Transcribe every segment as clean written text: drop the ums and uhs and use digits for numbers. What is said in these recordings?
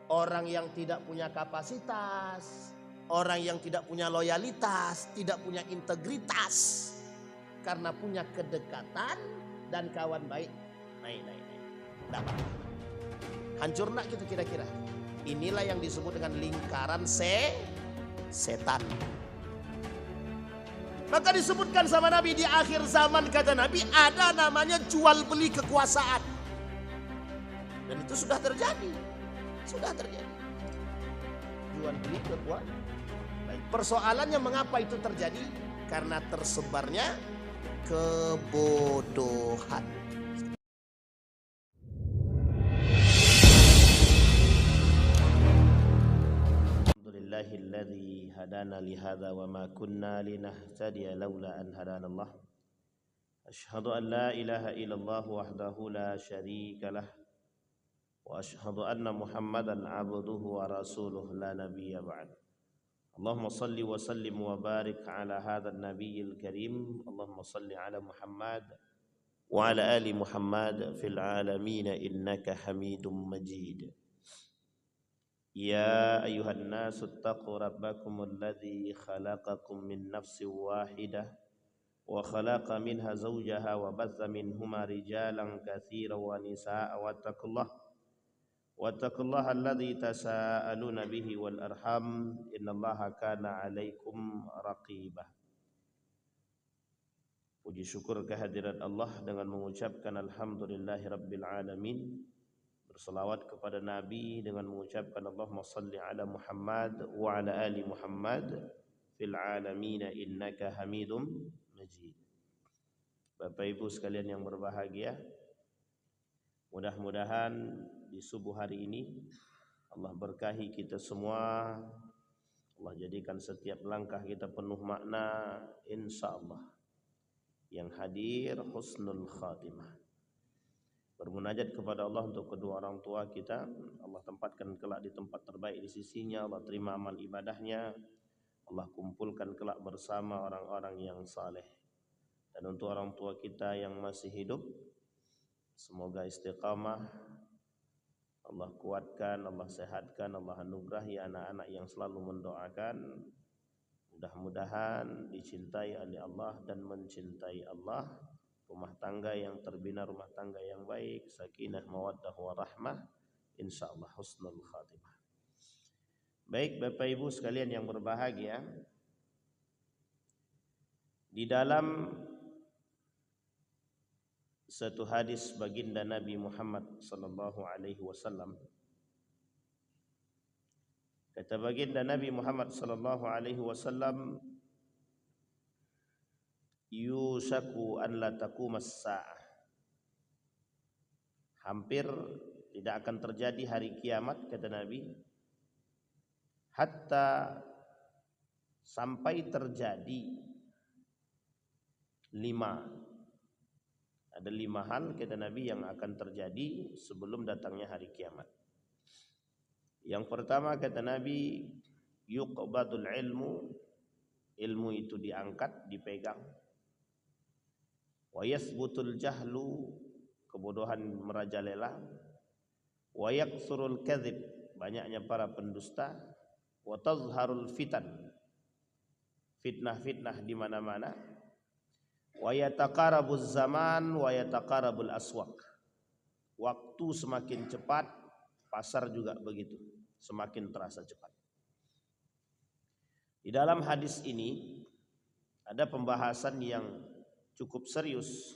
orang yang tidak punya kapasitas, orang yang tidak punya loyalitas, tidak punya integritas, karena punya kedekatan dan kawan baik, naik. Dapat. Hancur nak gitu kira-kira. Inilah yang disebut dengan lingkaran setan. Maka disebutkan sama Nabi di akhir zaman, kata Nabi, ada namanya jual beli kekuasaan. Dan itu sudah terjadi. Jual beli kekuasaan. Baik, persoalannya mengapa itu terjadi? Karena tersebarnya kebodohan. Alhamdulillahilladzi hadana lihada wa ma kunna linahtadiya laula an hadanallah. Asyhadu an la ilaha illallah wahdahu la syarika lah. Wa asyhadu anna Muhammadan abduhu wa rasuluh la nabiyya ba'd. Allahumma salli wa sallim wa barik ala hadzal nabiyil karim. Allahumma salli ala Muhammad wa ala ali Muhammad fil alamin innaka Hamidum Majid. Ya ayuhan nasu attaqu rabbakumul ladzi khalaqakum min nafsin wahidah wa khalaqa minha zawjaha wa batha minhuma rijalan katsiran wa nisaa'a wattaqullaha alladzi tasaaluna bihi wal arham innallaha kana 'alaikum raqibah. Puji syukur kehadirat Allah dengan mengucapkan alhamdulillahi rabbil alamin. Berselawat kepada Nabi dengan mengucapkan Allahumma salli ala Muhammad wa ala ali Muhammad fil alamin innaka Hamidum Majid. Bapak Ibu sekalian yang berbahagia, mudah-mudahan di subuh hari ini Allah berkahi kita semua. Allah jadikan setiap langkah kita penuh makna, insyaallah. Yang hadir husnul khatimah. Bermunajat kepada Allah untuk kedua orang tua kita. Allah tempatkan kelak di tempat terbaik di sisinya. Allah terima amal ibadahnya. Allah kumpulkan kelak bersama orang-orang yang saleh. Dan untuk orang tua kita yang masih hidup, semoga istiqamah. Allah kuatkan, Allah sehatkan, Allah anugerahi anak-anak yang selalu mendoakan. Mudah-mudahan dicintai oleh Allah dan mencintai Allah. Rumah tangga yang terbina, rumah tangga yang baik, sakinah, mawaddah, warahmah, insyaallah husnul khatimah. Baik Bapak Ibu sekalian yang berbahagia, di dalam satu hadis baginda Nabi Muhammad sallallahu alaihi wasallam, kata baginda Nabi Muhammad sallallahu alaihi wasallam, yusaku an la taqumas sa'ah. Hampir tidak akan terjadi hari kiamat, kata Nabi, hatta sampai terjadi 5. Ada 5 hal, kata Nabi, yang akan terjadi sebelum datangnya hari kiamat. Yang pertama, kata Nabi, yuqbadul ilmu itu diangkat, dipegang. Wa yathbutul jahlu, kebodohan merajalela. Wa yaksurul kadhib, banyaknya para pendusta. Wa tazharul fitan, fitnah-fitnah di mana-mana. Wa yataqarabuz zaman wa yataqarabul aswaq, waktu semakin cepat, pasar juga begitu, semakin terasa cepat. Di dalam hadis ini ada pembahasan yang cukup serius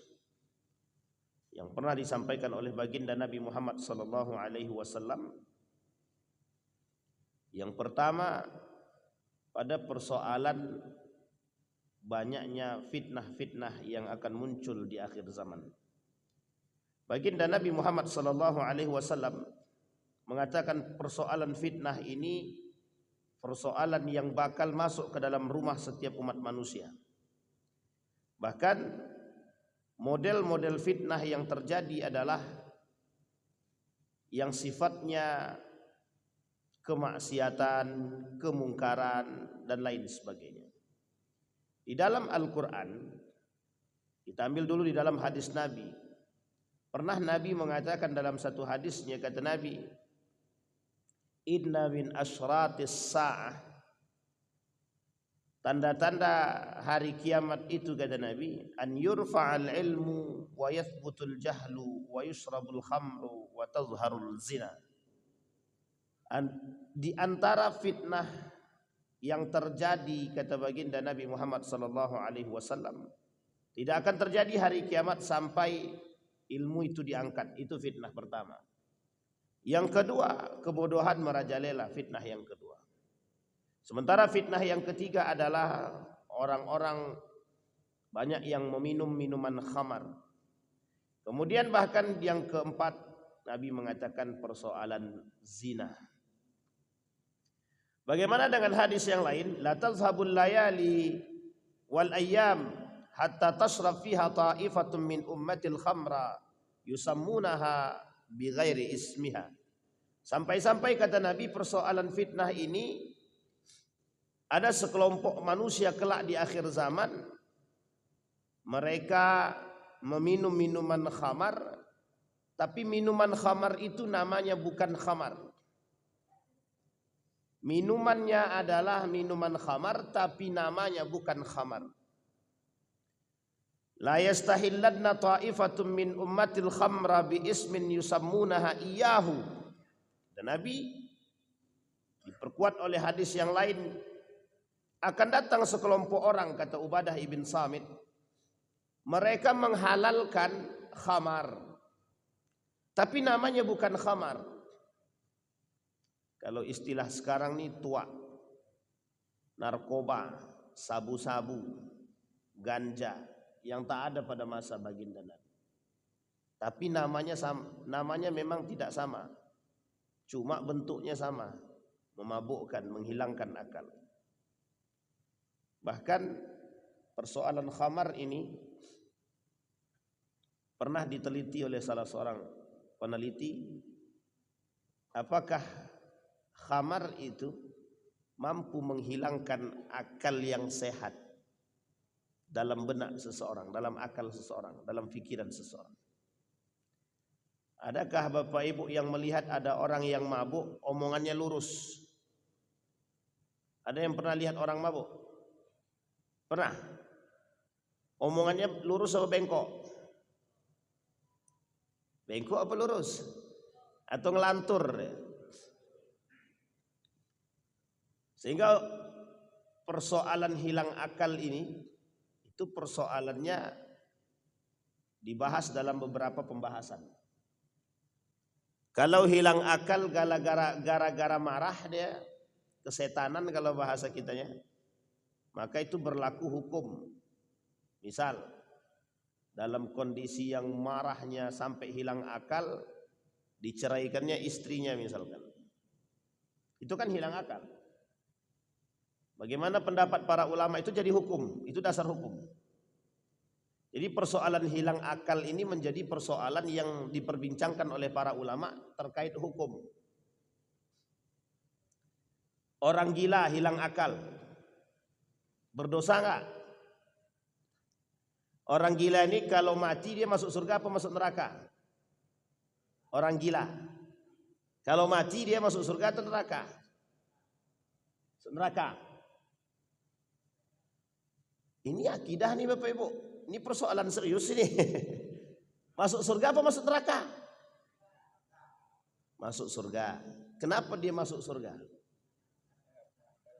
yang pernah disampaikan oleh baginda Nabi Muhammad sallallahu alaihi wasallam. Yang pertama, pada persoalan banyaknya fitnah-fitnah yang akan muncul di akhir zaman. Baginda Nabi Muhammad sallallahu alaihi wasallam mengatakan persoalan fitnah ini persoalan yang bakal masuk ke dalam rumah setiap umat manusia. Bahkan model-model fitnah yang terjadi adalah yang sifatnya kemaksiatan, kemungkaran, dan lain sebagainya. Di dalam Al-Quran, kita ambil dulu di dalam hadis Nabi. Pernah Nabi mengatakan dalam satu hadisnya, kata Nabi, inna min asyratis sa'ah, tanda-tanda hari kiamat itu kata Nabi, an yurfa'al ilmu wa yathbutul jahlu wa yusrabul khamru wa tazharul zina. Di antara fitnah yang terjadi kata baginda Nabi Muhammad sallallahu alaihi wasallam, tidak akan terjadi hari kiamat sampai ilmu itu diangkat. Itu fitnah pertama. Yang kedua, kebodohan merajalela, fitnah yang kedua. Sementara fitnah yang ketiga adalah orang-orang banyak yang meminum minuman khamar. Kemudian bahkan yang keempat, Nabi mengatakan persoalan zina. Bagaimana dengan hadis yang lain? La tazhabul layali wal ayyam hatta tashrab fiha ta'ifatun min ummatil khamra yusammunaha bighairi ismiha. Sampai-sampai kata Nabi, persoalan fitnah ini ada sekelompok manusia kelak di akhir zaman, mereka meminum minuman khamar, tapi minuman khamar itu namanya bukan khamar. Minumannya adalah minuman khamar tapi namanya bukan khamar. La yastahillanna ta'ifatun min ummatil khamra bi ismin yusammunaha iyyahu. Dan Nabi diperkuat oleh hadis yang lain, akan datang sekelompok orang, kata Ubadah ibn Samit, mereka menghalalkan khamar tapi namanya bukan khamar. Kalau istilah sekarang nih tua, narkoba, sabu-sabu, ganja yang tak ada pada masa baginda Nabi. Tapi namanya memang tidak sama. Cuma bentuknya sama, memabukkan, menghilangkan akal. Bahkan persoalan khamar ini pernah diteliti oleh salah seorang peneliti, apakah khamar itu mampu menghilangkan akal yang sehat dalam benak seseorang, dalam akal seseorang, dalam pikiran seseorang. Adakah Bapak Ibu yang melihat ada orang yang mabuk, omongannya lurus? Ada yang pernah lihat orang mabuk? Pernah? Omongannya lurus atau bengkok? Bengkok apa lurus? Atau ngelantur? Sehingga persoalan hilang akal ini, itu persoalannya dibahas dalam beberapa pembahasan. Kalau hilang akal gara-gara marah dia, kesetanan kalau bahasa kitanya, maka itu berlaku hukum. Misal dalam kondisi yang marahnya sampai hilang akal, diceraikannya istrinya misalkan, itu kan hilang akal. Bagaimana pendapat para ulama? Itu jadi hukum, itu dasar hukum. Jadi persoalan hilang akal ini menjadi persoalan yang diperbincangkan oleh para ulama terkait hukum. Orang gila hilang akal, berdosa enggak? Orang gila ini kalau mati dia masuk surga apa masuk neraka? Orang gila kalau mati dia masuk surga atau neraka? Neraka. Ini akidah nih Bapak Ibu. Ini persoalan serius ini. Masuk surga apa masuk neraka? Masuk surga. Kenapa dia masuk surga?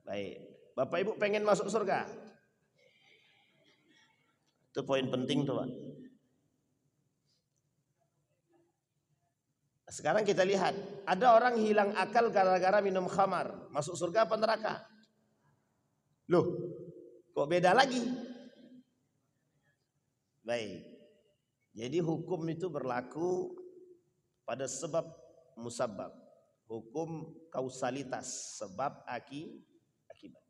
Baik. Bapak Ibu pengen masuk surga? Itu poin penting tuh Pak. Sekarang kita lihat, ada orang hilang akal gara-gara minum khamar, masuk surga apa neraka? Loh, kok beda lagi? Baik. Jadi hukum itu berlaku pada sebab musabab. Hukum kausalitas, sebab akibat.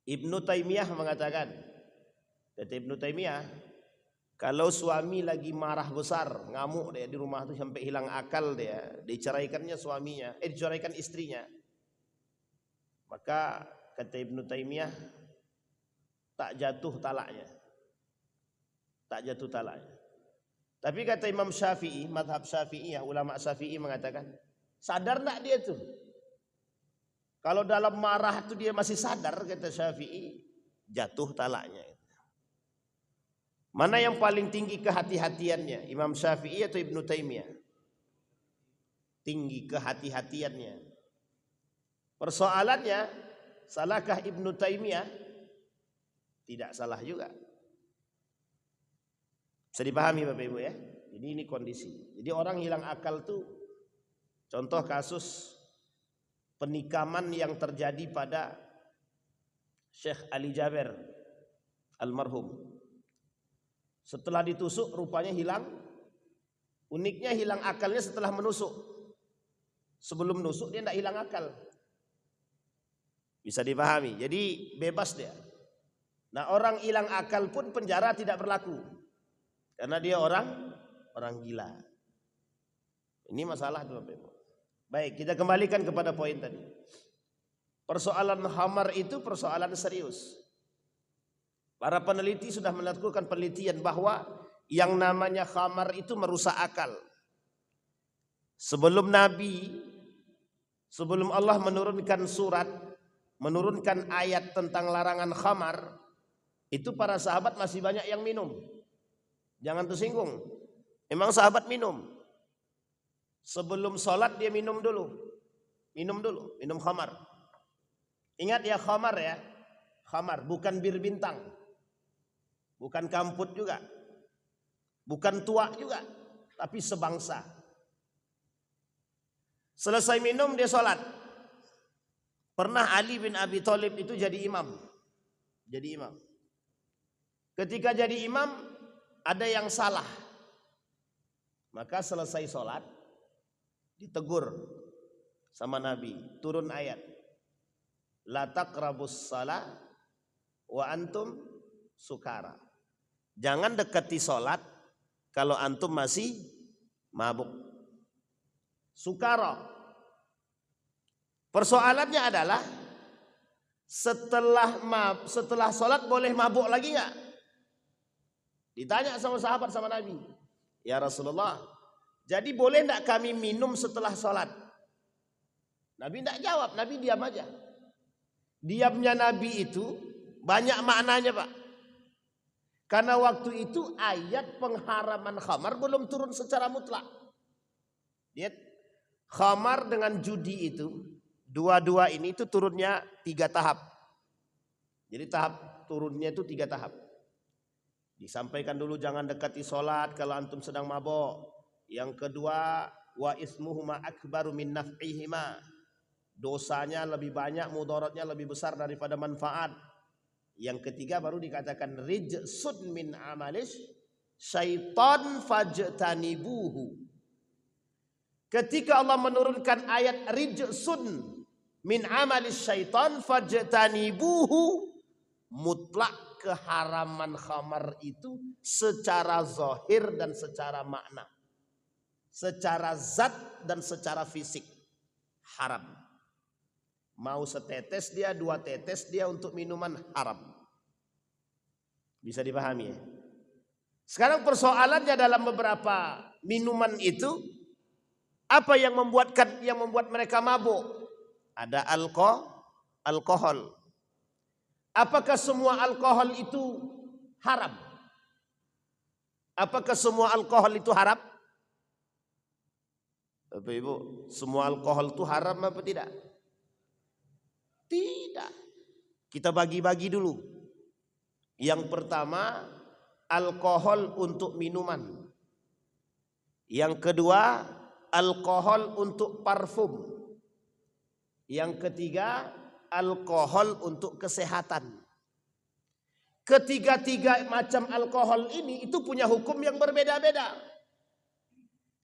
Ibnu Taimiyah mengatakan, kata Ibnu Taimiyah, kalau suami lagi marah besar, ngamuk dia di rumah itu sampai hilang akal dia, diceraikannya suaminya, diceraikan istrinya. Maka kata Ibnu Taimiyah, tak jatuh talaknya. Tak jatuh talaknya. Tapi kata Imam Syafi'i, madhab Syafi'i, ulama Syafi'i mengatakan, Sadar enggak dia tuh? Kalau dalam marah itu dia masih sadar, kata Syafi'i, jatuh talaknya. Mana yang paling tinggi kehati-hatiannya, Imam Syafi'i atau Ibnu Taimiyah? Tinggi kehati-hatiannya. Persoalannya, salahkah Ibnu Taimiyah? Tidak salah juga. Bisa dipahami Bapak Ibu ya. Jadi ini kondisi. Jadi orang hilang akal tuh, contoh kasus penikaman yang terjadi pada Syekh Ali Jaber almarhum. Setelah ditusuk rupanya hilang. Uniknya hilang akalnya setelah menusuk. Sebelum nusuk dia tidak hilang akal. Bisa dipahami. Jadi bebas dia. Nah, orang hilang akal pun penjara tidak berlaku. Karena dia orang gila. Ini masalah tuh Bapak Ibu. Baik, kita kembalikan kepada poin tadi. Persoalan khamar itu persoalan serius. Para peneliti sudah melakukan penelitian bahwa yang namanya khamar itu merusak akal. Sebelum Allah menurunkan surat, menurunkan ayat tentang larangan khamar, itu para sahabat masih banyak yang minum. Jangan tersinggung. Memang sahabat minum. Sebelum sholat dia minum dulu, minum khamar. Ingat ya khamar ya, khamar bukan bir bintang, bukan kamput juga, bukan tua juga, tapi sebangsa. Selesai minum dia sholat. Pernah Ali bin Abi Thalib itu jadi imam. Ketika jadi imam ada yang salah. Maka selesai sholat ditegur sama Nabi. Turun ayat. La taqrabus shalah wa antum sukara. Jangan dekati sholat kalau antum masih mabuk. Sukara. Persoalannya adalah setelah sholat boleh mabuk lagi nggak? Ditanya sama sahabat sama Nabi. Ya Rasulullah, jadi boleh enggak kami minum setelah sholat? Nabi enggak jawab, Nabi diam aja. Diamnya Nabi itu banyak maknanya Pak. Karena waktu itu ayat pengharaman khamar belum turun secara mutlak. Lihat, khamar dengan judi itu, dua-dua ini itu turunnya 3 tahap. Jadi tahap turunnya itu 3 tahap. Disampaikan dulu jangan dekati sholat kalau antum sedang mabok. Yang kedua, wa ismuhuma akbaru min naf'ihima. Dosanya lebih banyak, mudaratnya lebih besar daripada manfaat. Yang ketiga baru dikatakan rijsun min amalis syaitan fajtanibuhu. Ketika Allah menurunkan ayat rijsun min amalis syaitan fajtanibuhu, mutlak keharaman khamar itu secara zahir dan secara makna, secara zat dan secara fisik haram. Mau setetes dia, 2 tetes dia untuk minuman haram. Bisa dipahami ya? Sekarang persoalannya dalam beberapa minuman itu, apa yang membuat mereka mabuk? Ada alkohol. Apakah semua alkohol itu haram? Apakah semua alkohol itu haram? Bapak Ibu, semua alkohol itu haram apa tidak? Tidak. Kita bagi-bagi dulu. Yang pertama, alkohol untuk minuman. Yang kedua, alkohol untuk parfum. Yang ketiga, alkohol untuk kesehatan. Ketiga-tiga macam alkohol ini itu punya hukum yang berbeda-beda.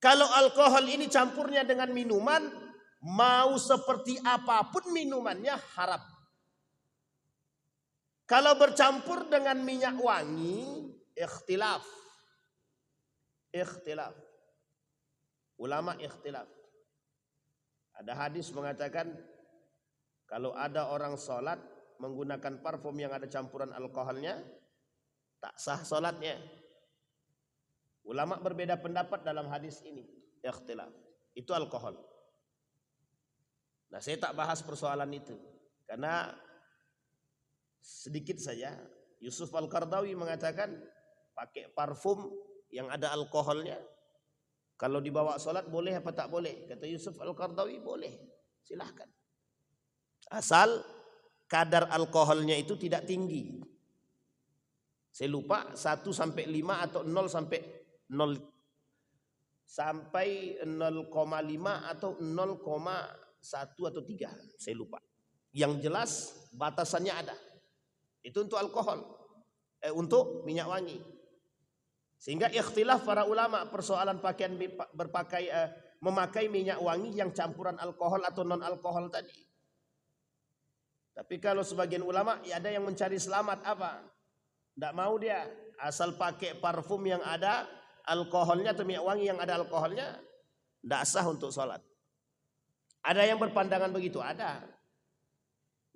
Kalau alkohol ini campurnya dengan minuman, mau seperti apapun minumannya haram. Kalau bercampur dengan minyak wangi, ikhtilaf. Ulama ikhtilaf. Ada hadis mengatakan kalau ada orang sholat menggunakan parfum yang ada campuran alkoholnya, tak sah sholatnya. Ulama berbeda pendapat dalam hadis ini. Ikhtilaf. Itu alkohol. Nah, saya tak bahas persoalan itu karena sedikit saja. Yusuf Al-Qaradawi mengatakan pakai parfum yang ada alkoholnya kalau dibawa sholat boleh apa tak boleh? Kata Yusuf Al-Qaradawi boleh, silahkan. Asal kadar alkoholnya itu tidak tinggi. Saya lupa 1 sampai 5 atau 0 sampai 0 sampai 0,5 atau 0,1 atau 3. Saya lupa. Yang jelas batasannya ada. Itu untuk alkohol. Untuk minyak wangi. Sehingga ikhtilaf para ulama persoalan pakaian memakai minyak wangi yang campuran alkohol atau non alkohol tadi. Tapi kalau sebagian ulama ya ada yang mencari selamat apa? Tidak mau dia asal pakai parfum yang ada alkoholnya atau minyak wangi yang ada alkoholnya, tidak sah untuk sholat. Ada yang berpandangan begitu, ada.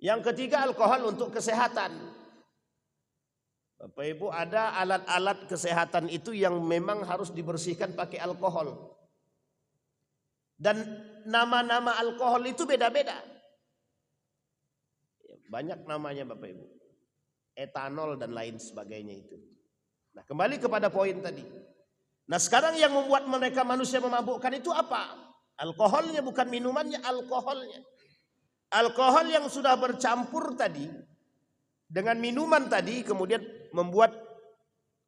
Yang ketiga alkohol untuk kesehatan. Bapak Ibu, ada alat-alat kesehatan itu yang memang harus dibersihkan pakai alkohol. Dan nama-nama alkohol itu beda-beda. Banyak namanya Bapak Ibu. Etanol dan lain sebagainya itu. Nah, kembali kepada poin tadi. Nah, sekarang yang membuat mereka manusia memabukkan itu apa? Alkoholnya, bukan minumannya, alkoholnya. Alkohol yang sudah bercampur tadi dengan minuman tadi kemudian membuat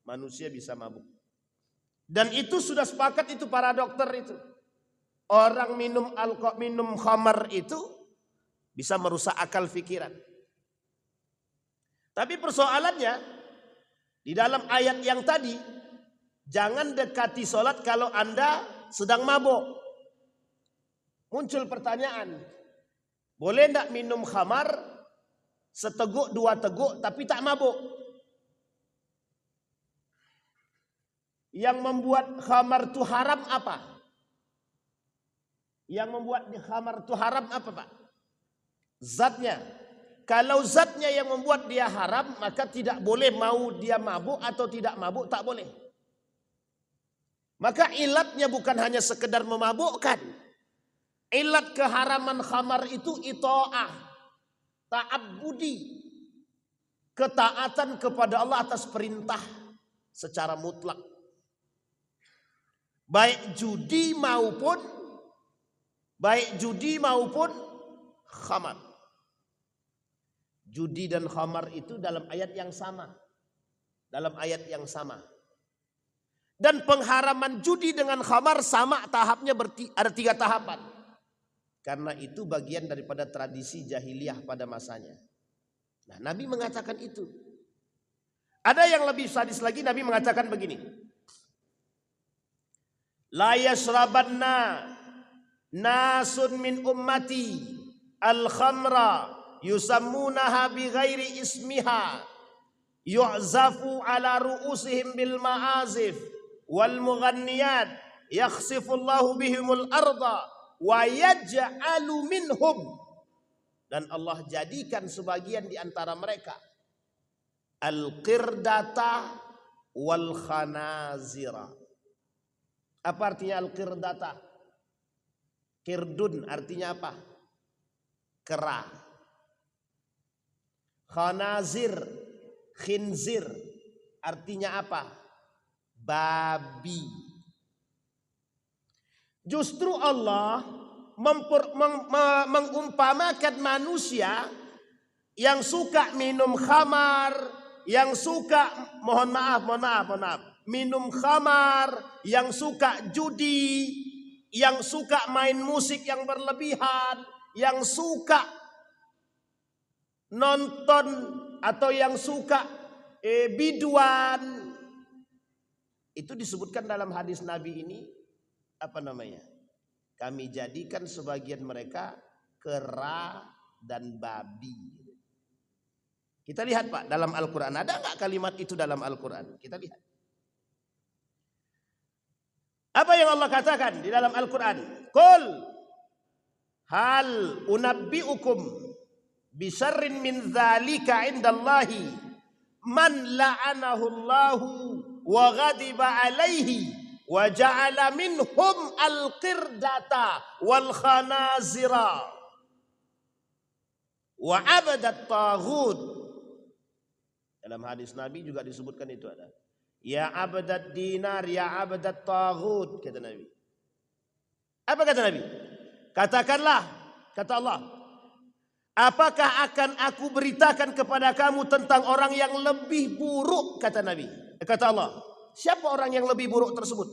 manusia bisa mabuk. Dan itu sudah sepakat itu para dokter itu. Orang minum khamar itu bisa merusak akal pikiran. Tapi persoalannya di dalam ayat yang tadi, jangan dekati sholat kalau Anda sedang mabuk. Muncul pertanyaan, boleh tidak minum khamar seteguk 2 teguk tapi tak mabuk? Yang membuat khamar itu haram apa? Yang membuat khamar itu haram apa, Pak? Zatnya. Kalau zatnya yang membuat dia haram, maka tidak boleh mau dia mabuk atau tidak mabuk, tak boleh. Maka ilatnya bukan hanya sekedar memabukkan. Ilat keharaman khamar itu ita'ah, ta'abbudi, ketaatan kepada Allah atas perintah secara mutlak. Baik judi maupun khamar. Judi dan khamar itu dalam ayat yang sama. Dalam ayat yang sama. Dan pengharaman judi dengan khamar sama tahapnya, ada 3 tahapan. Karena itu bagian daripada tradisi jahiliyah pada masanya. Nah, Nabi mengatakan itu. Ada yang lebih sadis lagi, Nabi mengatakan begini. La yashrabanna nasun min ummati al-khamra yusammunaha bi ghairi ismiha yu'zafu ala ru'usihim bil ma'azif wal mughanniyat yakhsifullahu bihimul arda wa yaj'alu minhum, dan Allah jadikan sebagian di antara mereka al-qirdata wal khanazira. Apa artinya al-qirdata? Kirdun artinya apa? Kera. Khanazir, khinzir artinya apa? Babi. Justru Allah mengumpamakan manusia yang suka minum khamar, yang suka minum khamar, yang suka judi, yang suka main musik yang berlebihan, yang suka nonton atau yang suka biduan. Itu disebutkan dalam hadis Nabi ini, apa namanya? Kami jadikan sebagian mereka kera dan babi. Kita lihat Pak dalam Al-Quran. Ada nggak kalimat itu dalam Al-Quran? Kita lihat. Apa yang Allah katakan di dalam Al-Quran? Qul hal unabbi'ukum bisyarrin min dzalika indallahi man la'anahu Allahu wa ghadiba alaihi wa ja'ala minhum al-qirdata wal khanazira wa abadat taghut. Dalam hadis Nabi juga disebutkan itu ada. Ya abadat dinar, ya abadat taghut, kata Nabi. Apa kata Nabi? Katakanlah, kata Allah, apakah akan aku beritakan kepada kamu tentang orang yang lebih buruk, kata Nabi. Kata Allah, siapa orang yang lebih buruk tersebut?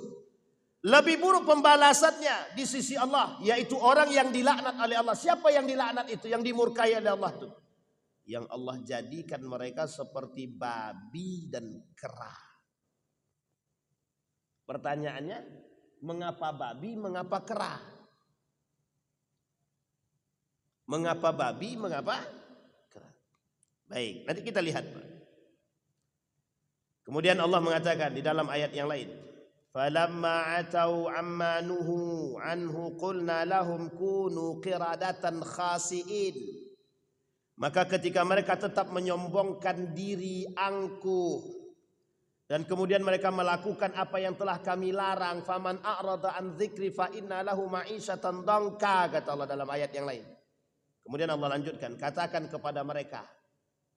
Lebih buruk pembalasannya di sisi Allah, yaitu orang yang dilaknat oleh Allah. Siapa yang dilaknat itu? Yang dimurkai oleh Allah itu? Yang Allah jadikan mereka seperti babi dan kera. Pertanyaannya, mengapa babi, mengapa kera? Mengapa babi, mengapa kera? Baik, nanti kita lihat. Kemudian Allah mengatakan di dalam ayat yang lain, falamma atau amma nuhu anhu qulna lahum kunu qiradatan khasiin. Maka ketika mereka tetap menyombongkan diri angkuh dan kemudian mereka melakukan apa yang telah kami larang, faman a'rada an dzikri fa inna lahu ma'isyatan dhanka, kata Allah dalam ayat yang lain. Kemudian Allah lanjutkan, katakan kepada mereka,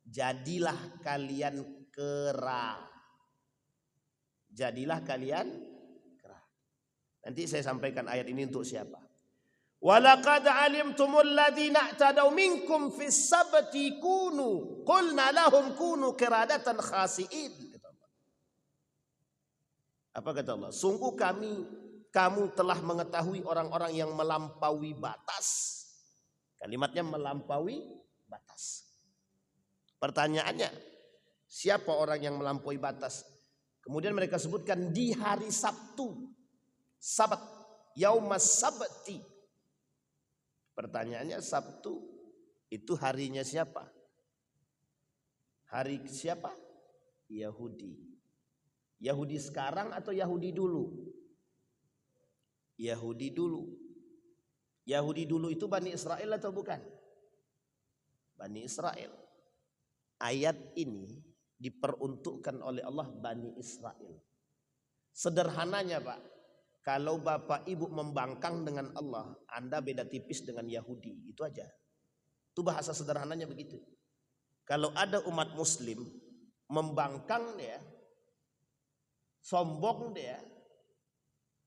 jadilah kalian kera. Jadilah kalian kera. Nanti saya sampaikan ayat ini untuk siapa. Walaqad alimtumul ladzina i'tadaw minkum fis sabti kunu qulna lahum kunu qiradatan khasiin. Apa kata Allah? Sungguh kamu telah mengetahui orang-orang yang melampaui batas. Kalimatnya melampaui batas. Pertanyaannya, siapa orang yang melampaui batas? Kemudian mereka sebutkan di hari Sabtu. Sabat, yaumas sabti. Pertanyaannya, Sabtu itu harinya siapa? Hari siapa? Yahudi. Yahudi sekarang atau Yahudi dulu? Yahudi dulu. Yahudi dulu itu Bani Israel atau bukan? Bani Israel. Ayat ini diperuntukkan oleh Allah Bani Israel. Sederhananya Pak, kalau bapak ibu membangkang dengan Allah, Anda beda tipis dengan Yahudi, itu aja. Itu bahasa sederhananya begitu. Kalau ada umat muslim membangkang dia, sombong dia,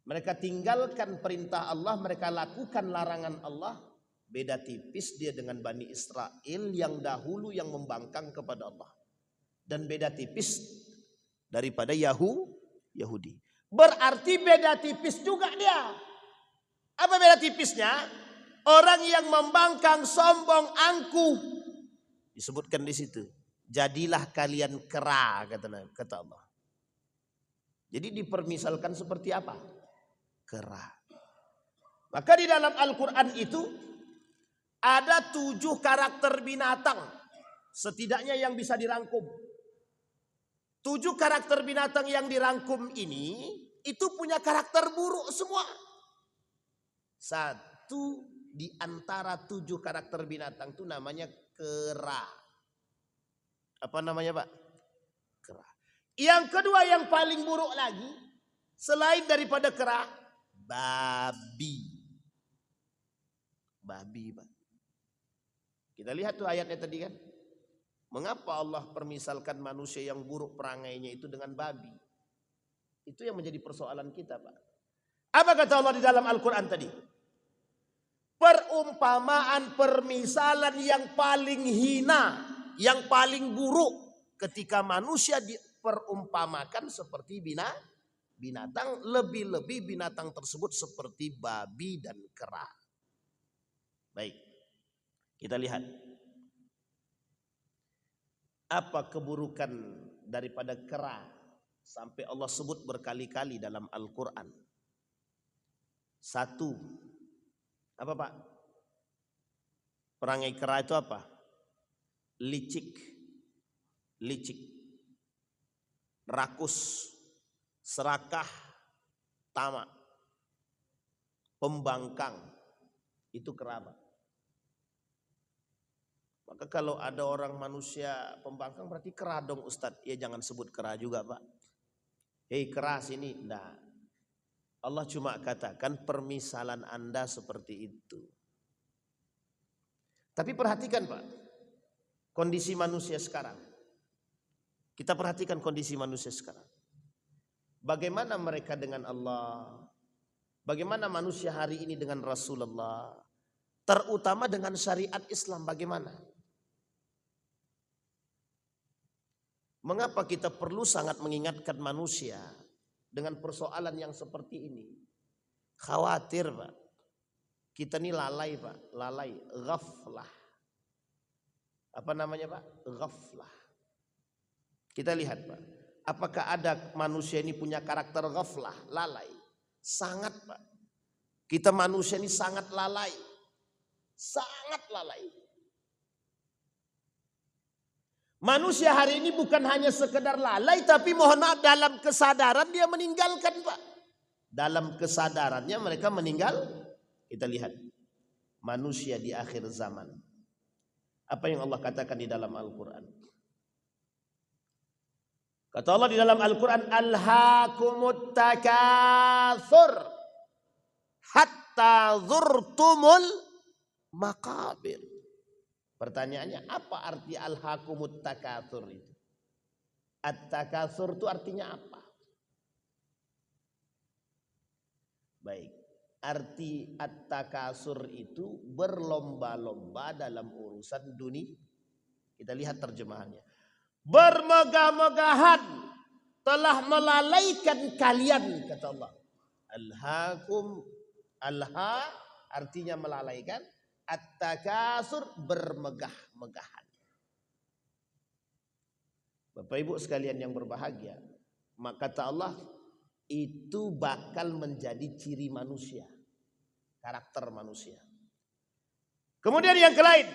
mereka tinggalkan perintah Allah, mereka lakukan larangan Allah, beda tipis dia dengan Bani Israel yang dahulu yang membangkang kepada Allah. Dan beda tipis daripada Yahudi. Berarti beda tipis juga dia. Apa beda tipisnya? Orang yang membangkang, sombong, angkuh. Disebutkan di situ. Jadilah kalian kera, kata Allah. Jadi dipermisalkan seperti apa? Kera. Maka di dalam Al-Quran itu ada 7 karakter binatang. Setidaknya yang bisa dirangkum. 7 karakter binatang yang dirangkum ini itu punya karakter buruk semua. 1 di antara 7 karakter binatang itu namanya kera. Apa namanya Pak? Kera. Yang kedua yang paling buruk lagi selain daripada kera, babi. Babi Pak. Kita lihat tuh ayatnya tadi kan. Mengapa Allah permisalkan manusia yang buruk perangainya itu dengan babi? Itu yang menjadi persoalan kita Pak. Apa kata Allah di dalam Al-Quran tadi? Perumpamaan, permisalan yang paling hina, yang paling buruk ketika manusia diperumpamakan seperti binatang, lebih-lebih binatang tersebut seperti babi dan kera. Baik, kita lihat. Apa keburukan daripada kera sampai Allah sebut berkali-kali dalam Al-Quran? 1, apa Pak? Perangai kera itu apa? Licik, rakus, serakah, tamak, pembangkang. Itu kera Pak. Maka kalau ada orang manusia pembangkang berarti kera dong Ustadz. Ya jangan sebut kera juga Pak. Hei kera sini. Nah, Allah cuma katakan permisalan Anda seperti itu. Tapi perhatikan Pak. kondisi manusia sekarang. Kita perhatikan kondisi manusia sekarang. Bagaimana mereka dengan Allah? Bagaimana manusia hari ini dengan Rasulullah? Terutama dengan syariat Islam bagaimana? Mengapa kita perlu sangat mengingatkan manusia dengan persoalan yang seperti ini? Khawatir Pak. Kita ini lalai Pak. Lalai. Ghaflah. Apa namanya Pak? Ghaflah. Kita lihat Pak. Apakah ada manusia ini punya karakter ghaflah? Lalai. Sangat Pak. Kita manusia ini sangat lalai. Sangat lalai. Manusia hari ini bukan hanya sekedar lalai, tapi mohon maaf dalam kesadaran dia meninggalkan Pak. Dalam kesadarannya mereka meninggal. Kita lihat manusia di akhir zaman. Apa yang Allah katakan di dalam Al-Quran? Kata Allah di dalam Al-Quran, Alhaakumut takatsur hatta zurtumul maqabir. Pertanyaannya, apa arti alhaakumut takatsur itu? At-takatsur itu artinya apa? Baik, arti at-takatsur itu berlomba-lomba dalam urusan dunia. Kita lihat terjemahannya. Bermegah-megahan telah melalaikan kalian, kata Allah. Alha artinya melalaikan. At-takatsur bermegah-megahan. Bapak Ibu sekalian yang berbahagia, maka kata Allah itu bakal menjadi ciri manusia, karakter manusia. Kemudian yang lain,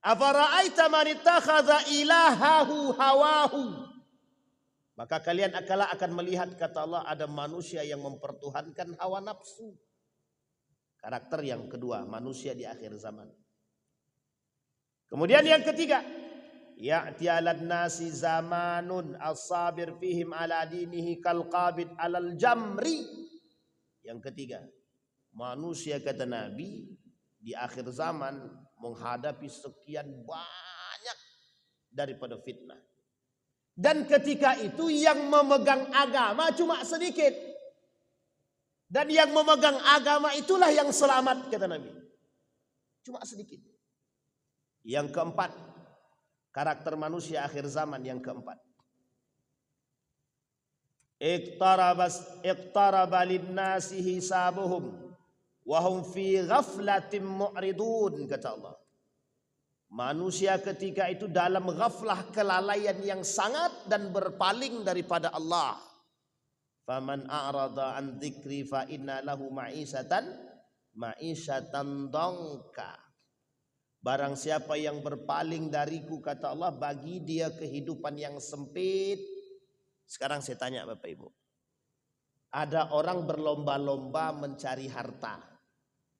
afara'aita man ittakhadha ilahahu hawahu. Maka kalian akan melihat kata Allah ada manusia yang mempertuhankan hawa nafsu. Karakter yang kedua, manusia di akhir zaman. Kemudian yang ketiga, ya'ti 'alan nasi zamanun as-sabir fihim 'ala dinihi kal qabid 'alal jamri. Yang ketiga, manusia kata Nabi di akhir zaman menghadapi sekian banyak daripada fitnah. Dan ketika itu yang memegang agama cuma sedikit. Dan yang memegang agama itulah yang selamat kata Nabi. Cuma sedikit. Yang keempat, karakter manusia akhir zaman yang keempat. Iqtaraba linnasi hisabuhum wa hum fi ghaflatin mu'ridun kata Allah. Manusia ketika itu dalam ghaflah kelalaian yang sangat dan berpaling daripada Allah. Faman a'rada an dzikri fa inna lahu ma'isyatan dongka. Barang siapa yang berpaling dariku kata Allah, bagi dia kehidupan yang sempit. Sekarang saya tanya Bapak Ibu. Ada orang berlomba-lomba mencari harta.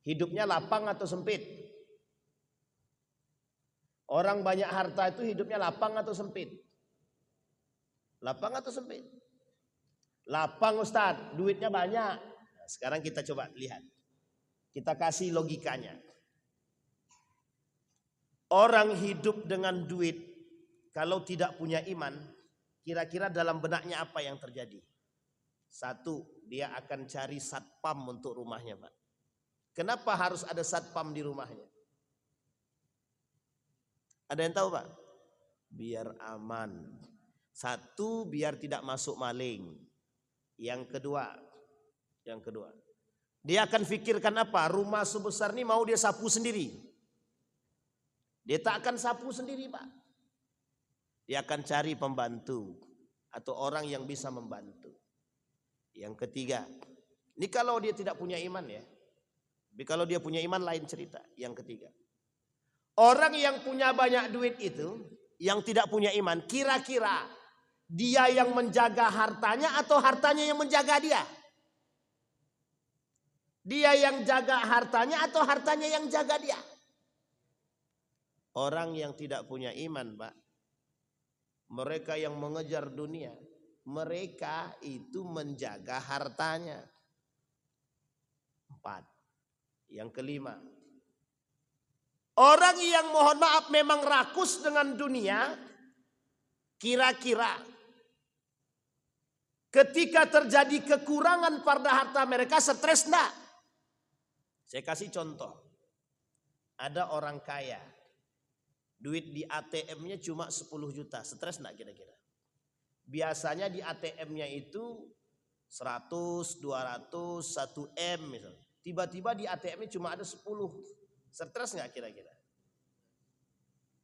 Hidupnya lapang atau sempit? Orang banyak harta itu hidupnya lapang atau sempit? Lapang atau sempit? Lapang Ustadz, duitnya banyak. Nah, sekarang kita coba lihat. Kita kasih logikanya. Orang hidup dengan duit, kalau tidak punya iman, kira-kira dalam benaknya apa yang terjadi? Satu, dia akan cari satpam untuk rumahnya Pak. Kenapa harus ada satpam di rumahnya? Ada yang tahu Pak? Biar aman. Satu, biar tidak masuk maling. Yang kedua, dia akan pikirkan apa? Rumah sebesar ini mau dia sapu sendiri. Dia tak akan sapu sendiri Pak. Dia akan cari pembantu atau orang yang bisa membantu. Yang ketiga, ini kalau dia tidak punya iman ya. Tapi kalau dia punya iman lain cerita. Yang ketiga, orang yang punya banyak duit itu, yang tidak punya iman, kira-kira dia yang menjaga hartanya atau hartanya yang menjaga dia? Dia yang jaga hartanya atau hartanya yang jaga dia? Orang yang tidak punya iman Pak, mereka yang mengejar dunia, mereka itu menjaga hartanya. 4. Yang kelima, Orang yang mohon maaf memang rakus dengan dunia, kira-kira ketika terjadi kekurangan pada harta mereka stres enggak? Saya kasih contoh. Ada orang kaya, duit di ATM-nya cuma 10 juta, stres enggak kira-kira? Biasanya di ATM-nya itu 100, 200, 1 M misalnya. Tiba-tiba di ATM-nya cuma ada 10. Stres enggak kira-kira?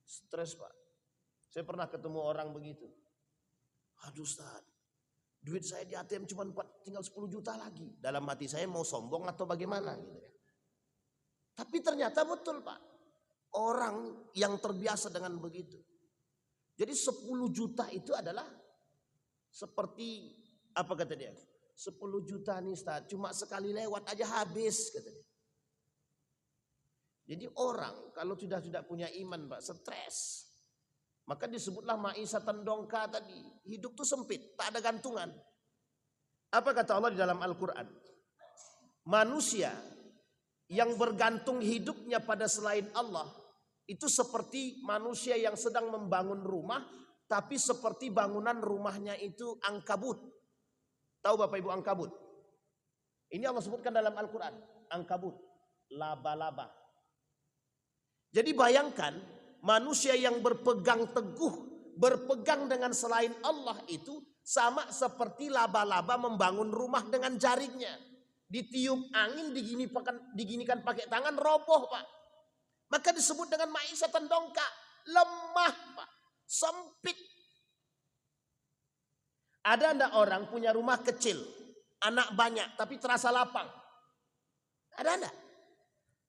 Stres, Pak. Saya pernah ketemu orang begitu. Aduh Ustaz, duit saya di ATM cuma tinggal 10 juta lagi. Dalam hati saya mau sombong atau bagaimana gitu ya. Tapi ternyata betul Pak. Orang yang terbiasa dengan begitu. Jadi 10 juta itu adalah seperti apa kata dia? 10 juta nih Ustaz, cuma sekali lewat aja habis kata dia. Jadi orang kalau sudah punya iman Pak, stres. Maka disebutlah ma'isatan dongka tadi. Hidup tuh sempit, tak ada gantungan. Apa kata Allah di dalam Al-Quran? Manusia yang bergantung hidupnya pada selain Allah, itu seperti manusia yang sedang membangun rumah, tapi seperti bangunan rumahnya itu angkabut. Tahu Bapak Ibu angkabut? Ini Allah sebutkan dalam Al-Quran. Angkabut, laba-laba. Jadi bayangkan manusia yang berpegang teguh, berpegang dengan selain Allah itu sama seperti laba-laba membangun rumah dengan jaringnya. Ditiup angin, diginikan pakai tangan, roboh Pak. Maka disebut dengan ma'isatan dongka, lemah Pak, sempit. Ada enggak orang punya rumah kecil, anak banyak tapi terasa lapang? Ada enggak?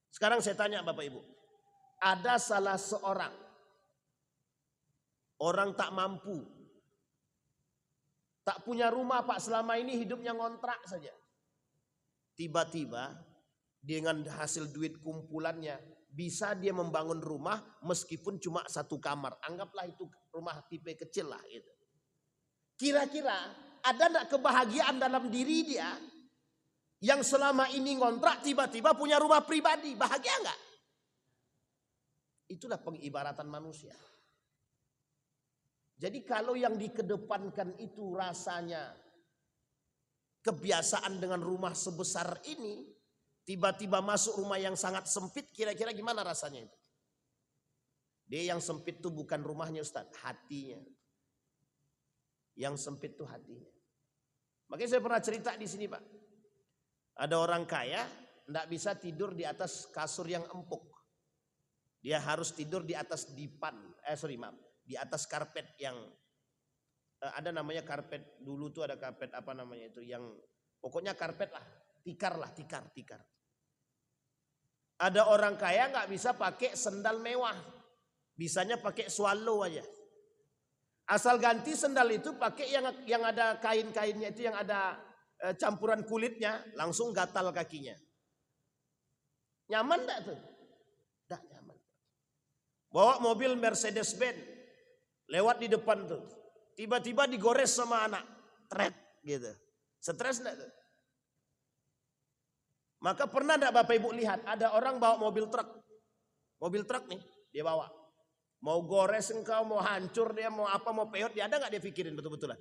Sekarang saya tanya Bapak Ibu. Ada salah seorang orang tak mampu, tak punya rumah Pak, selama ini hidupnya ngontrak saja. Tiba-tiba dengan hasil duit kumpulannya bisa dia membangun rumah meskipun cuma 1 kamar. Anggaplah itu rumah tipe kecil lah gitu. Kira-kira ada enggak kebahagiaan dalam diri dia yang selama ini ngontrak tiba-tiba punya rumah pribadi? Bahagia enggak? Itulah pengibaratan manusia. Jadi kalau yang dikedepankan itu rasanya kebiasaan dengan rumah sebesar ini, tiba-tiba masuk rumah yang sangat sempit, kira-kira gimana rasanya itu? Dia yang sempit itu bukan rumahnya Ustaz, hatinya. Yang sempit itu hatinya. Makanya saya pernah cerita di sini Pak. Ada orang kaya tidak bisa tidur di atas kasur yang empuk. Dia harus tidur di atas dipan, di atas karpet yang ada namanya karpet, dulu tuh ada karpet apa namanya itu, yang pokoknya karpet lah, tikar. Ada orang kaya nggak bisa pakai sendal mewah, bisanya pakai swallow aja. Asal ganti sendal itu pakai yang ada kain-kainnya itu, yang ada campuran kulitnya, langsung gatal kakinya. Nyaman nggak tuh? Nggak nyaman. Bawa mobil Mercedes-Benz, lewat di depan tuh, tiba-tiba digores sama anak, tret gitu. Stres enggak tuh? Maka pernah enggak Bapak Ibu lihat ada orang bawa mobil truk nih, dia bawa. Mau gores engkau, mau hancur dia, mau apa, mau peot dia, ada enggak dia pikirin betul-betulan?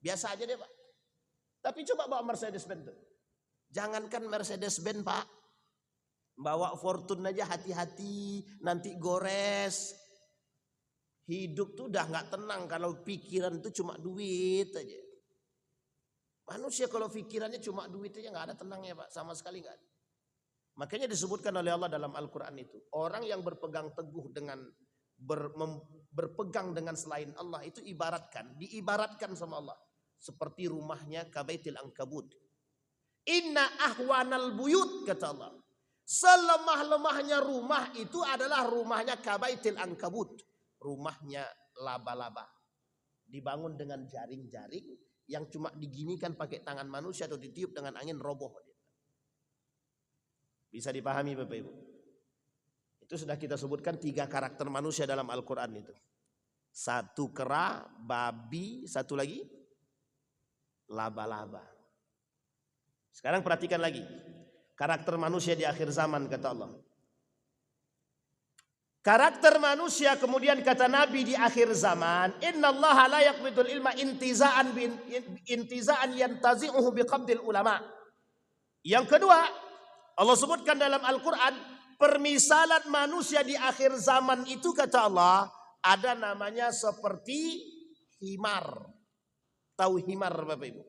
Biasa aja dia Pak. Tapi coba bawa Mercedes-Benz tuh. Jangankan Mercedes-Benz Pak, bawa Fortune aja hati-hati, nanti gores. Hidup tuh udah nggak tenang kalau pikiran itu cuma duit aja. Manusia kalau pikirannya cuma duit aja nggak ada tenangnya Pak, sama sekali nggak ada. Makanya disebutkan oleh Allah dalam Al-Quran itu, orang yang berpegang teguh dengan berpegang dengan selain Allah itu diibaratkan sama Allah seperti rumahnya kabaitil ankabut. Inna ahwanal buyut, kata Allah. Selemah-lemahnya rumah itu adalah rumahnya kabaitil ankabut, rumahnya laba-laba. Dibangun dengan jaring-jaring yang cuma diginikan pakai tangan manusia atau ditiup dengan angin, roboh. Bisa dipahami Bapak Ibu? Itu sudah kita sebutkan 3 karakter manusia dalam Al-Quran itu. 1 kera, babi, 1 lagi laba-laba. Sekarang perhatikan lagi karakter manusia di akhir zaman, kata Allah. Karakter manusia kemudian kata Nabi di akhir zaman, innallaha la yaqbidul ilma intiza'an yantazi'uhu biqabdil ulama. Yang kedua, Allah sebutkan dalam Al-Quran, permisalan manusia di akhir zaman itu kata Allah, ada namanya seperti himar. Tahu himar Bapak Ibu?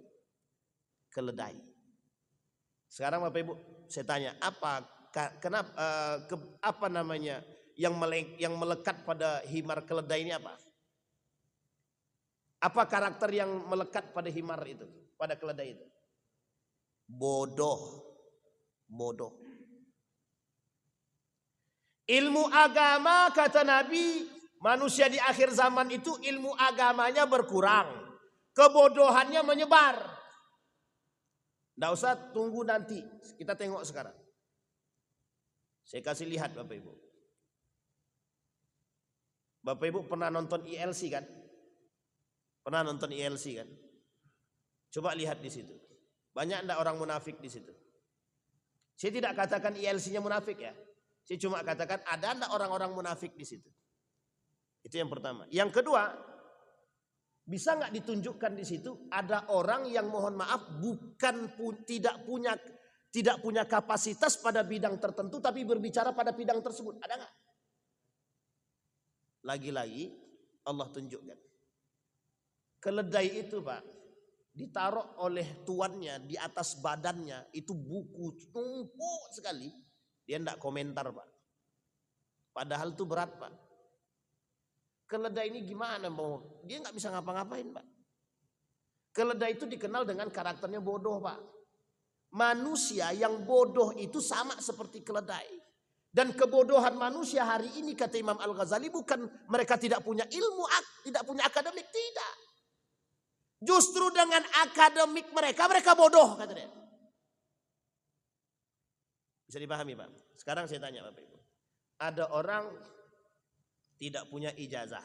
Keledai. Sekarang Bapak Ibu, saya tanya, apa namanya yang melekat pada himar keledai ini apa? Apa karakter yang melekat pada himar itu, pada keledai itu? Bodoh. Ilmu agama kata Nabi, manusia di akhir zaman itu ilmu agamanya berkurang, kebodohannya menyebar. Tidak usah tunggu nanti, kita tengok sekarang. Saya kasih lihat Bapak Ibu. Bapak Ibu pernah nonton ILC kan? Pernah nonton ILC kan? Coba lihat di situ. Banyak enggak orang munafik di situ? Saya tidak katakan ILC-nya munafik ya. Saya cuma katakan ada enggak orang-orang munafik di situ? Itu yang pertama. Yang kedua, bisa enggak ditunjukkan di situ ada orang yang mohon maaf tidak punya kapasitas pada bidang tertentu tapi berbicara pada bidang tersebut. Ada enggak? Lagi-lagi Allah tunjukkan. Keledai itu Pak, ditaruh oleh tuannya di atas badannya, itu buku tumpuk sekali. Dia enggak komentar Pak. Padahal itu berat Pak. Keledai ini gimana mau? Dia enggak bisa ngapa-ngapain Pak. Keledai itu dikenal dengan karakternya bodoh Pak. Manusia yang bodoh itu sama seperti keledai. Dan kebodohan manusia hari ini kata Imam Al-Ghazali bukan mereka tidak punya ilmu, tidak punya akademik, tidak. Justru dengan akademik mereka bodoh kata dia. Bisa dipahami Pak? Sekarang saya tanya Bapak Ibu. Ada orang tidak punya ijazah.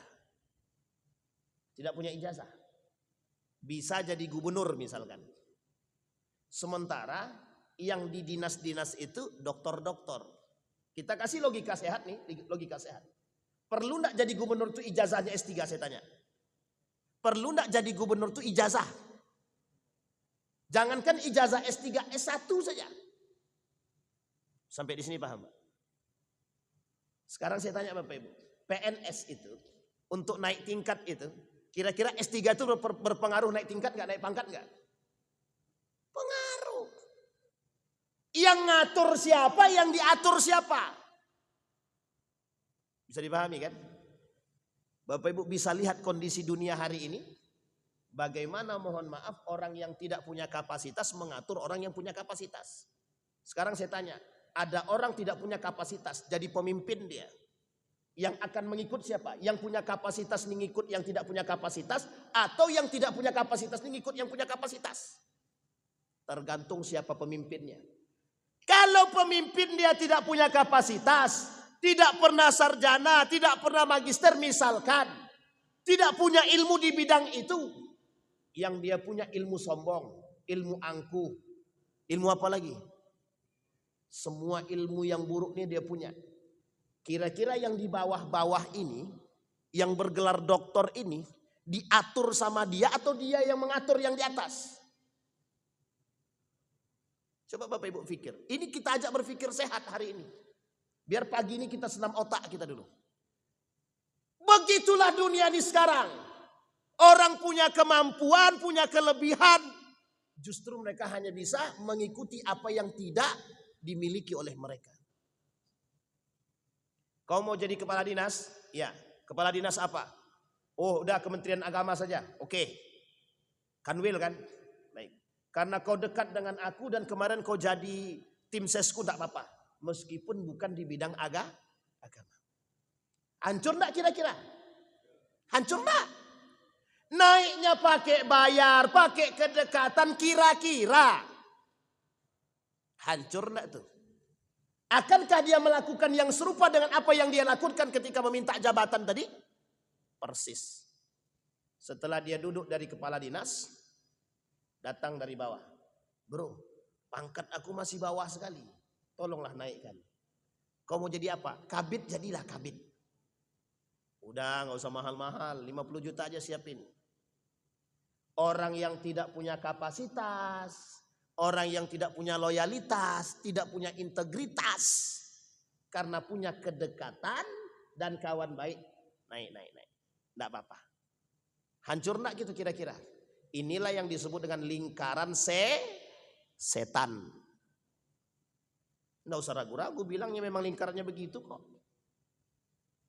Tidak punya ijazah. Bisa jadi gubernur misalkan. Sementara yang di dinas-dinas itu doktor-doktor. Kita kasih logika sehat nih, logika sehat. Perlu enggak jadi gubernur itu ijazahnya S3 saya tanya? Perlu enggak jadi gubernur itu ijazah? Jangankan ijazah S3, S1 saja. Sampai di sini paham Pak? Sekarang saya tanya Bapak Ibu, PNS itu untuk naik tingkat itu, kira-kira S3 itu berpengaruh naik tingkat enggak, naik pangkat enggak? Pengaruh. Yang ngatur siapa, yang diatur siapa? Bisa dipahami kan? Bapak Ibu bisa lihat kondisi dunia hari ini. Bagaimana mohon maaf orang yang tidak punya kapasitas mengatur orang yang punya kapasitas. Sekarang saya tanya, ada orang tidak punya kapasitas jadi pemimpin dia. Yang akan mengikut siapa? Yang punya kapasitas mengikut yang tidak punya kapasitas, atau yang tidak punya kapasitas mengikut yang punya kapasitas? Tergantung siapa pemimpinnya. Kalau pemimpin dia tidak punya kapasitas, tidak pernah sarjana, tidak pernah magister misalkan, tidak punya ilmu di bidang itu, yang dia punya ilmu sombong, ilmu angkuh, ilmu apa lagi? Semua ilmu yang buruk ini dia punya. Kira-kira yang di bawah-bawah ini, yang bergelar doktor ini, diatur sama dia atau dia yang mengatur yang di atas? Coba Bapak Ibu pikir. Ini kita ajak berpikir sehat hari ini. Biar pagi ini kita senam otak kita dulu. Begitulah dunia ini sekarang. Orang punya kemampuan, punya kelebihan. Justru mereka hanya bisa mengikuti apa yang tidak dimiliki oleh mereka. Kau mau jadi kepala dinas? Ya. Kepala dinas apa? Oh udah Kementerian Agama saja. Oke. Kanwil kan? Baik. Karena kau dekat dengan aku dan kemarin kau jadi tim sesku tak apa-apa. Meskipun bukan di bidang agama. Hancur enggak kira-kira? Hancur enggak? Naiknya pakai bayar, pakai kedekatan kira-kira. Hancur enggak tuh? Akankah dia melakukan yang serupa dengan apa yang dia lakukan ketika meminta jabatan tadi? Persis. Setelah dia duduk dari kepala dinas, datang dari bawah. Bro, pangkat aku masih bawah sekali. Tolonglah naikkan. Kau mau jadi apa? Kabid, jadilah kabid. Udah nggak usah mahal-mahal, 50 juta aja siapin. Orang yang tidak punya kapasitas, orang yang tidak punya loyalitas, tidak punya integritas, karena punya kedekatan dan kawan baik, naik. Tidak apa-apa. Hancur nak gitu kira-kira. Inilah yang disebut dengan lingkaran setan. Tidak usah ragu-ragu, bilangnya memang lingkarannya begitu kok.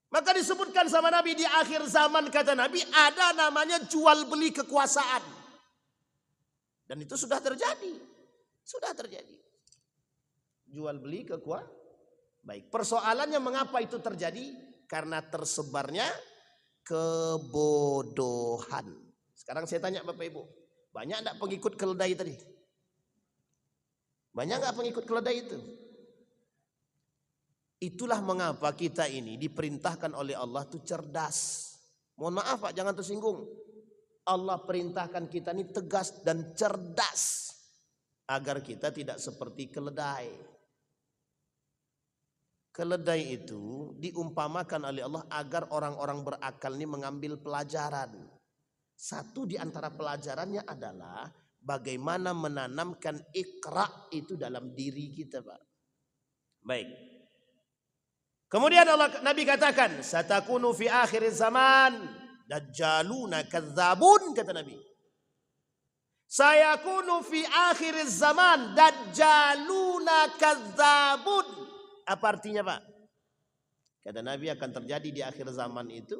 Maka disebutkan sama Nabi di akhir zaman, kata Nabi, ada namanya jual beli kekuasaan. Dan itu sudah terjadi. Sudah terjadi. Jual beli kekuasaan. Baik, persoalannya mengapa itu terjadi? Karena tersebarnya kebodohan. Sekarang saya tanya Bapak Ibu, banyak enggak pengikut keledai tadi? Banyak enggak pengikut keledai itu? Itulah mengapa kita ini diperintahkan oleh Allah itu cerdas. Mohon maaf Pak, jangan tersinggung. Allah perintahkan kita ini tegas dan cerdas agar kita tidak seperti keledai. Keledai itu diumpamakan oleh Allah agar orang-orang berakal ini mengambil pelajaran. Satu di antara pelajarannya adalah bagaimana menanamkan ikra itu dalam diri kita, Pak. Baik. Kemudian Nabi katakan, satakunu fi akhir zaman dajjaluna kadzabun, kata Nabi. Sayakunu fi akhir zaman dajjaluna kadzabun. Apa artinya, Pak? Kata Nabi akan terjadi di akhir zaman itu.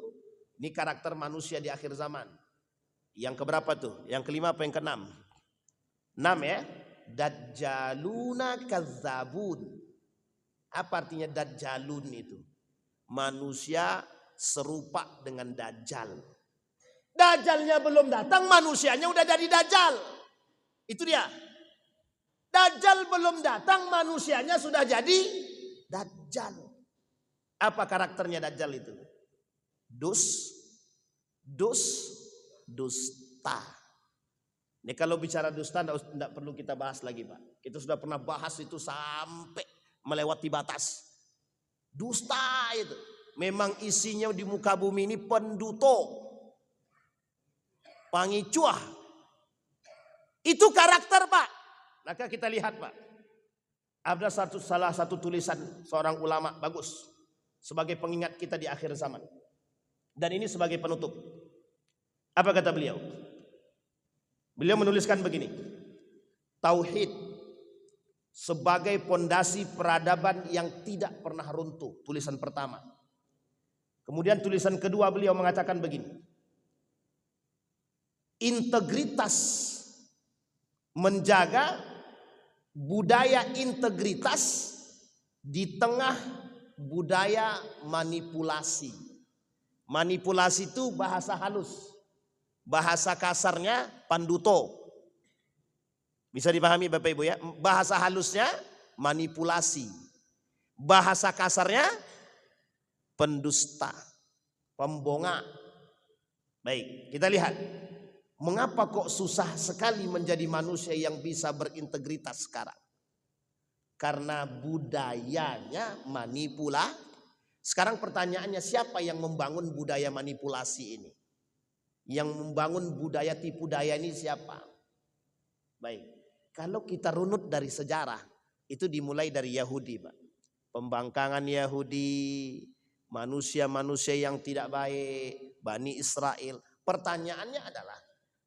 Ini karakter manusia di akhir zaman. Yang keberapa tuh? Yang kelima apa yang keenam? 6 ya. Dajjaluna kadzabun. Apa artinya dajjalun itu? Manusia serupa dengan dajjal. Dajjalnya belum datang, manusianya udah jadi dajjal. Itu dia. Dajjal belum datang, manusianya sudah jadi dajjal. Apa karakternya dajjal itu? Dusta. Ini kalau bicara dusta tidak perlu kita bahas lagi, Pak. Kita sudah pernah bahas itu sampai melewati batas. Dusta itu memang isinya di muka bumi ini penduto, pangicuah. Itu karakter, Pak. Maka kita lihat, Pak. Ada salah satu tulisan seorang ulama bagus sebagai pengingat kita di akhir zaman. Dan ini sebagai penutup. Apa kata beliau? Beliau menuliskan begini. Tauhid sebagai pondasi peradaban yang tidak pernah runtuh. Tulisan pertama. Kemudian tulisan kedua beliau mengatakan begini. Integritas, menjaga budaya integritas di tengah budaya manipulasi. Manipulasi itu bahasa halus. Bahasa kasarnya panduto. Bisa dipahami Bapak Ibu ya. Bahasa halusnya manipulasi. Bahasa kasarnya pendusta, pembonga. Baik, kita lihat. Mengapa kok susah sekali menjadi manusia yang bisa berintegritas sekarang? Karena budayanya manipulasi. Sekarang pertanyaannya, siapa yang membangun budaya manipulasi ini? Yang membangun budaya tipu daya ini siapa? Baik. Kalau kita runut dari sejarah, itu dimulai dari Yahudi, Pak. Pembangkangan Yahudi, manusia-manusia yang tidak baik, Bani Israel. Pertanyaannya adalah,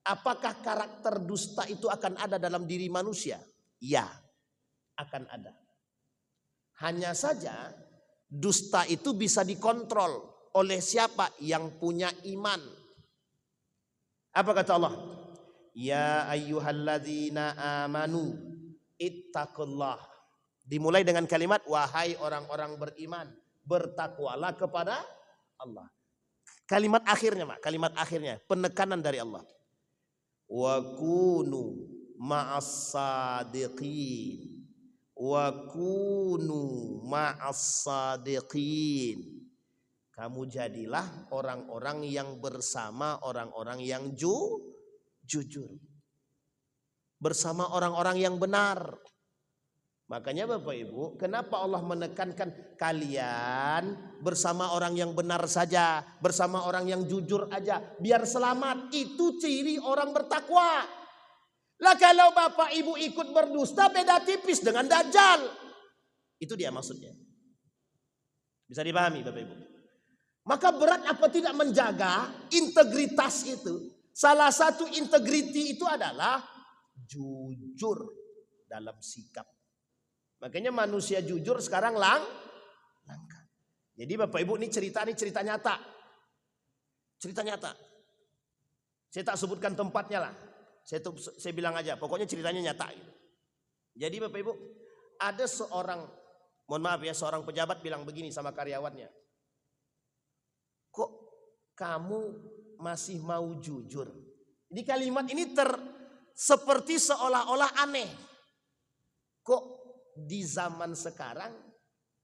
apakah karakter dusta itu akan ada dalam diri manusia? Ya, akan ada. Hanya saja, dusta itu bisa dikontrol oleh siapa? Yang punya iman. Apa kata Allah? Ya ayyuhalladzina amanu ittaqullah. Dimulai dengan kalimat wahai orang-orang beriman, bertakwalah kepada Allah. Kalimat akhirnya, Mak, kalimat akhirnya penekanan dari Allah. Wa kunu ma'as-sadiqin. Wa kunu ma'as-sadiqin. Kamu jadilah orang-orang yang bersama orang-orang yang jujur. Bersama orang-orang yang benar. Makanya Bapak Ibu, kenapa Allah menekankan kalian bersama orang yang benar saja, bersama orang yang jujur aja, biar selamat. Itu ciri orang bertakwa. Lah kalau Bapak Ibu ikut berdusta, beda tipis dengan Dajjal. Itu dia maksudnya. Bisa dipahami Bapak Ibu? Maka berat apa tidak menjaga integritas itu. Salah satu integriti itu adalah jujur dalam sikap. Makanya manusia jujur sekarang langka. Jadi Bapak Ibu ini cerita nyata. Cerita nyata. Saya tak sebutkan tempatnya lah. Saya bilang aja, pokoknya ceritanya nyata. Jadi Bapak Ibu, ada seorang, mohon maaf ya, seorang pejabat bilang begini sama karyawannya. Kok kamu masih mau jujur? Ini kalimat ini seperti seolah-olah aneh. Kok di zaman sekarang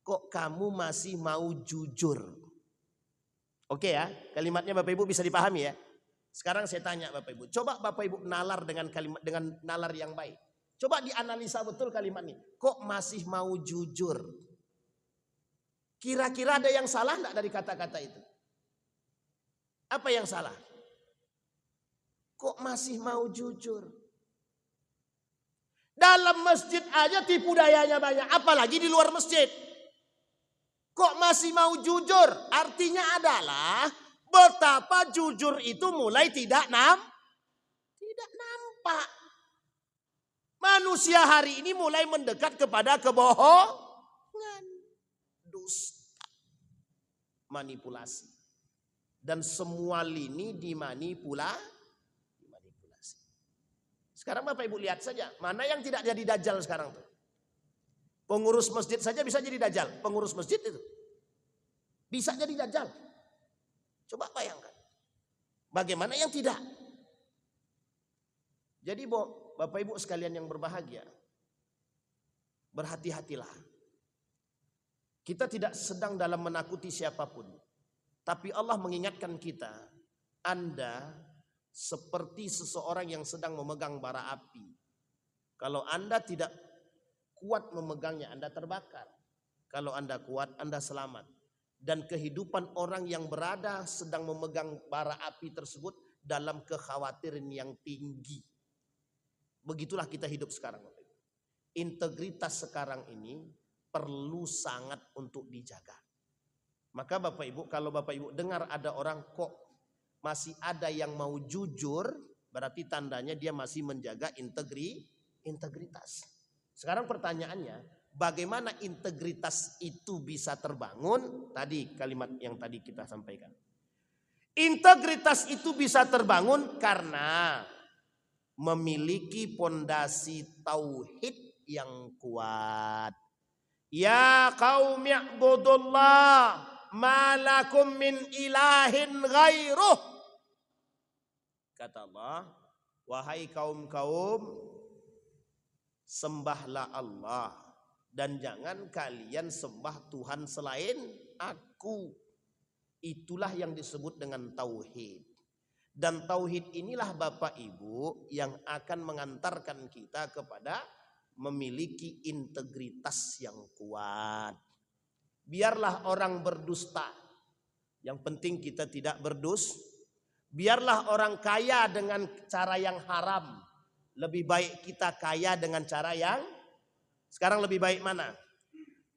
kok kamu masih mau jujur? Oke ya, kalimatnya Bapak Ibu bisa dipahami ya. Sekarang saya tanya Bapak Ibu, coba Bapak Ibu nalar dengan kalimat, dengan nalar yang baik. Coba dianalisa betul kalimat ini. Kok masih mau jujur? Kira-kira ada yang salah enggak dari kata-kata itu? Apa yang salah? Kok masih mau jujur? Dalam masjid aja tipu dayanya banyak, apalagi di luar masjid. Kok masih mau jujur? Artinya adalah betapa jujur itu mulai tidak nampak. Manusia hari ini mulai mendekat kepada kebohongan, dusta, manipulasi. Dan semua lini dimanipulasi. Sekarang Bapak Ibu lihat saja, mana yang tidak jadi dajjal sekarang tuh. Pengurus masjid saja bisa jadi dajjal. Pengurus masjid itu bisa jadi dajjal. Coba bayangkan. Bagaimana yang tidak? Jadi Bapak Ibu sekalian yang berbahagia, berhati-hatilah. Kita tidak sedang dalam menakuti siapapun. Tapi Allah mengingatkan kita, Anda seperti seseorang yang sedang memegang bara api. Kalau Anda tidak kuat memegangnya, Anda terbakar. Kalau Anda kuat, Anda selamat. Dan kehidupan orang yang berada sedang memegang bara api tersebut dalam kekhawatiran yang tinggi. Begitulah kita hidup sekarang. Integritas sekarang ini perlu sangat untuk dijaga. Maka Bapak Ibu, kalau Bapak Ibu dengar ada orang kok masih ada yang mau jujur, berarti tandanya dia masih menjaga integritas. Sekarang pertanyaannya, bagaimana integritas itu bisa terbangun? Tadi kalimat yang tadi kita sampaikan. Integritas itu bisa terbangun karena memiliki pondasi tauhid yang kuat. Ya qaumi i'budullah ma lakum min ilahin ghairuh. Kata Allah, wahai kaum-kaum, sembahlah Allah dan jangan kalian sembah Tuhan selain aku. Itulah yang disebut dengan tauhid. Dan tauhid inilah Bapak Ibu yang akan mengantarkan kita kepada memiliki integritas yang kuat. Biarlah orang berdusta, yang penting kita tidak berdusta. Biarlah orang kaya dengan cara yang haram, lebih baik kita kaya dengan cara yang, sekarang lebih baik mana?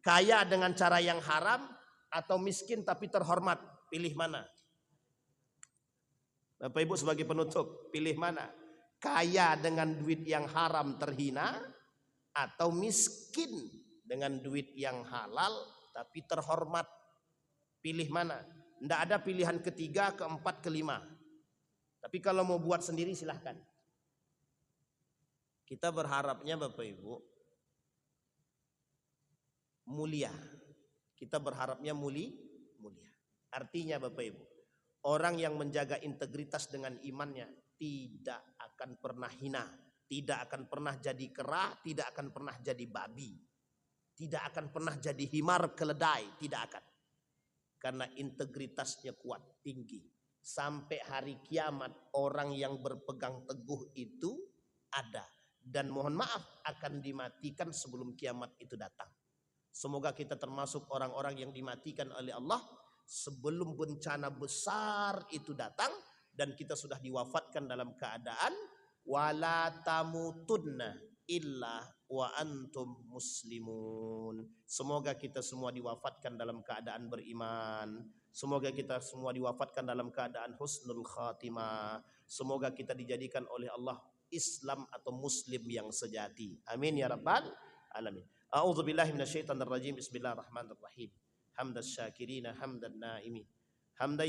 Kaya dengan cara yang haram atau miskin tapi terhormat, pilih mana? Bapak Ibu sebagai penutup, pilih mana? Kaya dengan duit yang haram terhina atau miskin dengan duit yang halal tapi terhormat? Pilih mana? Tidak ada pilihan ketiga, keempat, kelima. Tapi kalau mau buat sendiri silahkan. Kita berharapnya Bapak Ibu mulia. Kita berharapnya mulia. Artinya Bapak Ibu, orang yang menjaga integritas dengan imannya tidak akan pernah hina, tidak akan pernah jadi kera, tidak akan pernah jadi babi, tidak akan pernah jadi himar keledai, tidak akan. Karena integritasnya kuat, tinggi. Sampai hari kiamat orang yang berpegang teguh itu ada. dan mohon maaf akan dimatikan sebelum kiamat itu datang. Semoga kita termasuk orang-orang yang dimatikan oleh Allah sebelum bencana besar itu datang dan kita sudah diwafatkan dalam keadaan wala tamutunna illa wa antum muslimun. Semoga kita semua diwafatkan dalam keadaan beriman. Semoga kita semua diwafatkan dalam keadaan husnul khatimah. Semoga kita dijadikan oleh Allah Islam atau Muslim yang sejati. Amin ya rabbal alamin. A'udzu billahi minasyaitonir rajim. Bismillahirrahmanirrahim. Hamdas syakirina hamdan naimin. Hamdan